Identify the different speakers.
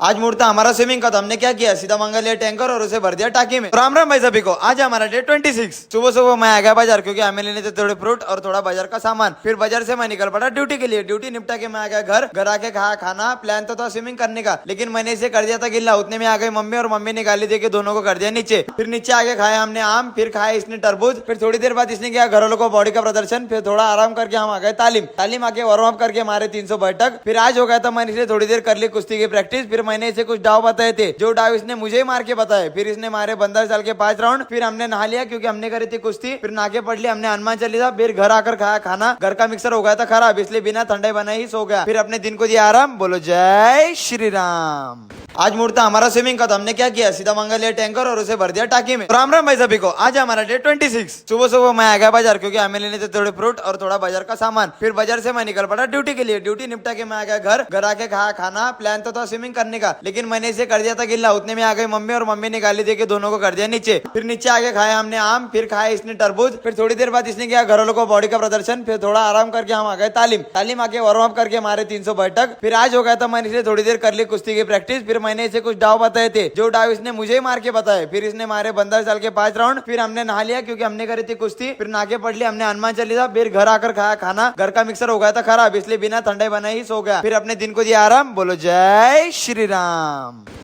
Speaker 1: आज मूर्ता हमारा स्विमिंग का था। हमने क्या किया, सीधा मंगा लिया टैंकर और उसे भर दिया टाकी में। राम राम भाई सभी को। आज हमारा डे 26। सुबह सुबह मैं आ गया बाजार, क्योंकि हमें लेने थे थोड़े फ्रूट और थोड़ा बाजार का सामान। फिर बाजार से मैं निकल पड़ा ड्यूटी के लिए। ड्यूटी निपटा के मैं आ गया घर आके खाना प्लान तो था स्विमिंग करने का, लेकिन मैंने इसे कर दिया था गिल्ला। उतने में आ गई मम्मी और मम्मी ने गाली देके दोनों को कर दिया नीचे। फिर नीचे आके खाया हमने आम, फिर खाया इसने तरबूज। फिर थोड़ी देर बाद इसने किया घर वालों को बॉडी का प्रदर्शन। फिर थोड़ा आराम करके हम आ गए तालीम आके वार्म अप करके मारे 300 बैठक। फिर आज हो गया था, मैंने इसे थोड़ी देर कर ली कुश्ती की प्रैक्टिस। फिर मैंने इसे कुछ डाव बताए थे, जो डाव इसने मुझे ही मार के बताए। फिर इसने मारे 15 साल के 5 राउंड। फिर हमने नहा लिया, क्योंकि हमने करी थी कुश्ती। फिर नहा के पढ़ लिया हमने हनुमान चालीसा। फिर घर आकर खाया खाना। घर का मिक्सर हो गया था खराब, इसलिए बिना ठंडे बनाए ही सो गया। फिर अपने दिन को दिया आराम। बोलो जय श्री राम। आज मूर्ता हमारा स्विमिंग का था। हमने क्या किया, सीधा मंगा लिया टैंकर और उसे भर दिया टाकी में। राम राम भाई सभी को। आज हमारा डे 26। सुबह सुबह मैं आ गया बाजार, क्योंकि हमें लेने थे थोड़े फ्रूट और थोड़ा बाजार का सामान। फिर बाजार से मैं निकल पड़ा ड्यूटी के लिए। ड्यूटी निपटा के मैं आ गया घर आके खाना प्लान तो था स्विमिंग करने का, लेकिन मैंने इसे कर दिया था गिल्ला। उतने में आ गई मम्मी और मम्मी ने गाली देके दोनों को कर दिया नीचे। फिर नीचे आके खाया हमने आम, फिर खाया इसने तरबूज। फिर थोड़ी देर बाद इसने किया घर वालों को बॉडी का प्रदर्शन। फिर थोड़ा आराम करके हम आ गए तालीम आके वार्म अप करके मारे 300 बैठक। फिर आज हो गया था, मैंने इसे थोड़ी देर कर ली कुश्ती की प्रैक्टिस। फिर मैंने इसे कुछ डाव बताए थे, जो डाव इसने मुझे ही मार के बताए। फिर इसने मारे 15 साल के 5 राउंड। फिर हमने नहा लिया, क्योंकि हमने करी थी कुश्ती। फिर नहा के पढ़ लिया हमने हनुमान चालीसा। फिर घर आकर खाया खाना। घर का मिक्सर हो गया था खराब, इसलिए बिना ठंडे बनाए ही सो गया। फिर अपने दिन को दिया आराम। बोलो जय श्री राम।